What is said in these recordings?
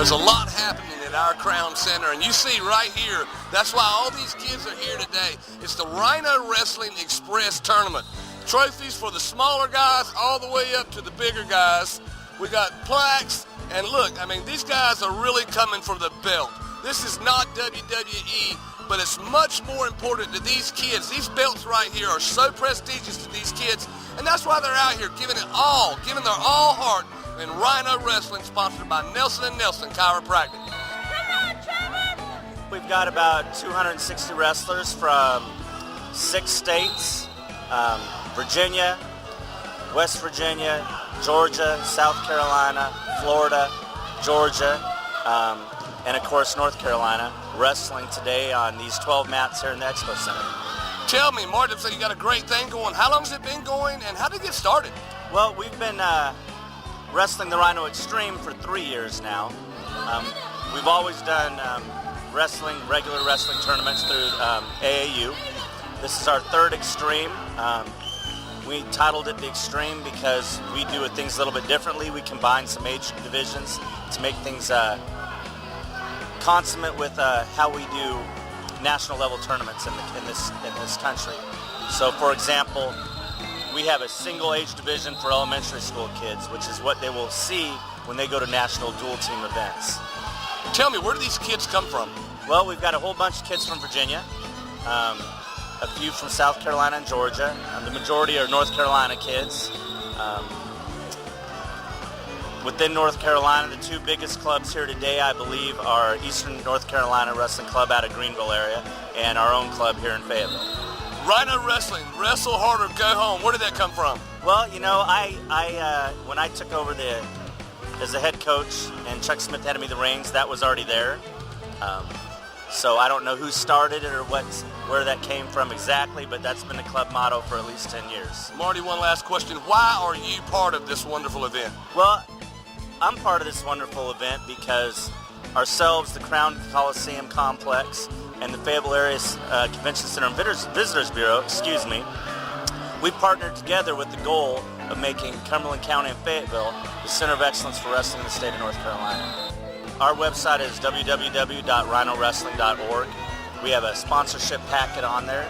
There's a lot happening at our Crown Center, and you see right here, that's why all these kids are here today. It's the Rhino Wrestling Express Tournament. Trophies for the smaller guys all the way up to the bigger guys. We got plaques, and look, I mean, these guys are really coming for the belt. This is not WWE, but it's much more important to these kids. These belts right here are so prestigious to these kids, and that's why they're out here giving it all, giving their all heart in Rhino Wrestling, sponsored by Nelson & Nelson Chiropractic. We've got about 260 wrestlers from 6 states, Virginia, West Virginia, Georgia, South Carolina, Florida, Georgia, and of course North Carolina, wrestling today on these 12 mats here in the Expo Center. Tell me, Martin, so you got a great thing going. How long has it been going, and how did it get started? Well, we've been wrestling the Rhino Extreme for 3 years now. We've always done regular wrestling tournaments through AAU. This is our 3rd Extreme. We titled it the Extreme because we do things a little bit differently. We combine some age divisions to make things consummate with how we do national level tournaments in this country. So, for example, we have a single age division for elementary school kids, which is what they will see when they go to national dual team events. Tell me, where do these kids come from? Well, we've got a whole bunch of kids from Virginia, a few from South Carolina and Georgia. The majority are North Carolina kids. Within North Carolina, the 2 biggest clubs here today, I believe, are Eastern North Carolina Wrestling Club out of Greenville area and our own club here in Fayetteville. Rhino Wrestling, wrestle harder, go home. Where did that come from? Well, you know, when I took over as the head coach and Chuck Smith handed me the reins, that was already there. So I don't know who started it or where that came from exactly, but that's been the club motto for at least 10 years. Marty, one last question. Why are you part of this wonderful event? Well, I'm part of this wonderful event because ourselves, the Crown Coliseum Complex, and the Fayetteville Area Convention Center and Visitors Bureau, we partnered together with the goal of making Cumberland County and Fayetteville the center of excellence for wrestling in the state of North Carolina. Our website is www.rhinowrestling.org. We have a sponsorship packet on there,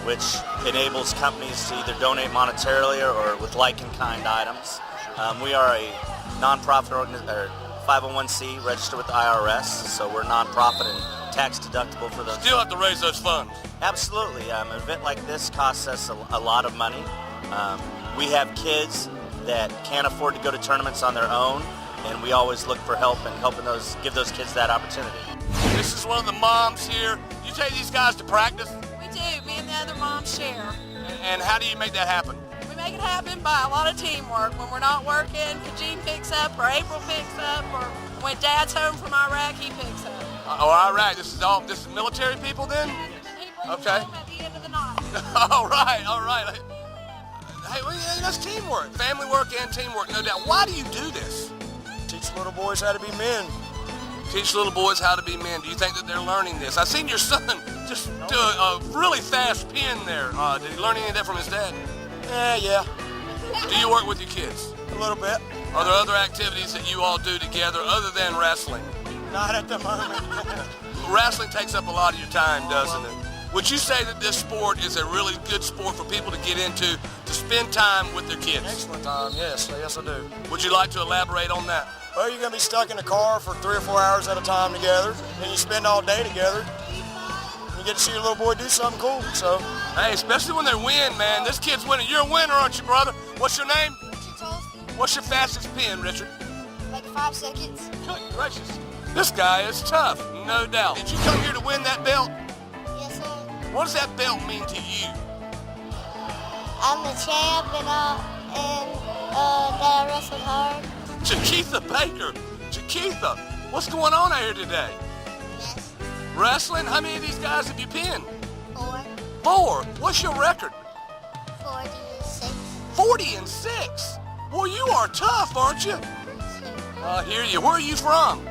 which enables companies to either donate monetarily or with like-in-kind items. We are a nonprofit organization, 501c registered with the IRS, so we're nonprofit and tax deductible for those. Still have to raise those funds. Absolutely. An event like this costs us a lot of money. We have kids that can't afford to go to tournaments on their own, and we always look for help and give those kids that opportunity. This is one of the moms here. You take these guys to practice? We do. Me and the other moms share. And how do you make that happen? We make it happen by a lot of teamwork. When we're not working, Eugene picks up, or April picks up, or when Dad's home from Iraq, he picks up. Oh, Iraq. This is military people then? He brings Okay. home at the end of the night. all right. Hey, well, that's teamwork. Family work and teamwork, no doubt. Why do you do this? Teach little boys how to be men. Teach little boys how to be men. Do you think that they're learning this? I've seen your son just do a really fast pin there. Did he learn any of that from his dad? Yeah. Do you work with your kids? A little bit. Are there other activities that you all do together other than wrestling? Not at the moment. Wrestling takes up a lot of your time, doesn't it? Would you say that this sport is a really good sport for people to get into, to spend time with their kids? Excellent time, yes I do. Would you like to elaborate on that? Well, you're going to be stuck in a car for 3 or 4 hours at a time together, and you spend all day together. You get to see your little boy do something cool, so. Hey, especially when they win, man. This kid's winning. You're a winner, aren't you, brother? What's your name? Richard Tolsky. What's your fastest pin, Richard? Like 5 seconds. Good gracious. This guy is tough, no doubt. Did you come here to win that belt? Yes, sir. What does that belt mean to you? I'm the champ and that I wrestled hard. Chiquitha Baker. Chiquitha, what's going on out here today? Yes. Wrestling? How many of these guys have you pinned? 4. 4. What's your record? 46. 40-6. Well, you are tough, aren't you? I hear you. Where are you from?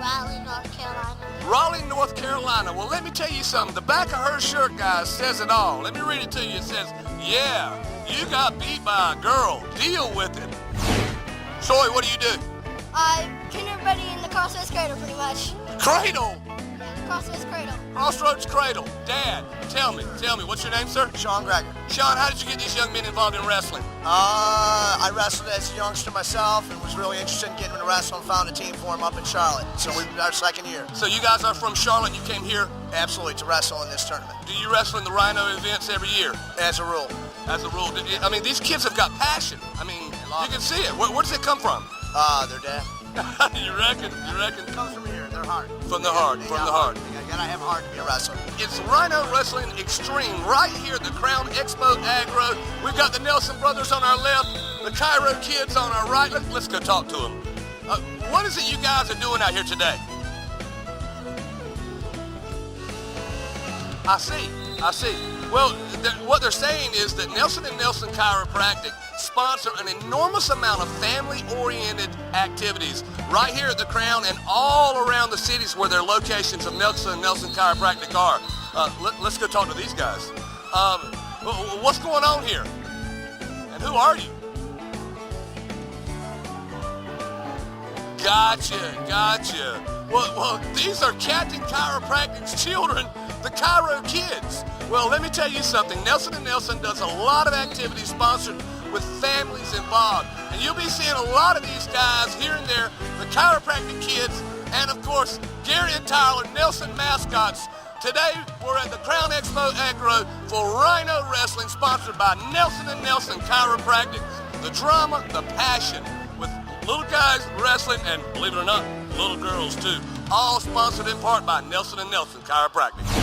Raleigh, North Carolina. Raleigh, North Carolina. Well, let me tell you something. The back of her shirt, guys, says it all. Let me read it to you. It says, yeah, you got beat by a girl. Deal with it. Troy, what do you do? I Kindergarten in the Crossroads Cradle, pretty much. Cradle. Crossroads Cradle. Crossroads Cradle. Dad, tell me, what's your name, sir? Sean Greger. Sean, how did you get these young men involved in wrestling? I wrestled as a youngster myself and was really interested in getting into wrestling. Found a team for him up in Charlotte. So we're our second year. So you guys are from Charlotte. You came here. Absolutely, to wrestle in this tournament. Do you wrestle in the Rhino events every year? As a rule. As a rule. I mean, these kids have got passion. I mean, you can see it. Where does it come from? Their dad. You reckon? It comes from here, their heart. From the heart, from the heart. You gotta have heart to be a wrestler. It's Rhino Wrestling Extreme right here at the Crown Expo Agro. We've got the Nelson brothers on our left, the Cairo kids on our right. Let's go talk to them. What is it you guys are doing out here today? I see. Well, what they're saying is that Nelson & Nelson Chiropractic sponsor an enormous amount of family-oriented activities right here at the Crown and all around the cities where their locations of Nelson & Nelson Chiropractic are. Let's go talk to these guys. What's going on here? And who are you? Gotcha. Well, these are Captain Chiropractic's children, the Cairo kids. Well, let me tell you something. Nelson & Nelson does a lot of activities sponsored with families involved. And you'll be seeing a lot of these guys here and there, the chiropractic kids, and of course, Gary and Tyler, Nelson mascots. Today, we're at the Crown Expo Agro for Rhino Wrestling, sponsored by Nelson & Nelson Chiropractic. The drama, the passion, with little guys wrestling, and believe it or not, little girls too. All sponsored in part by Nelson & Nelson Chiropractic.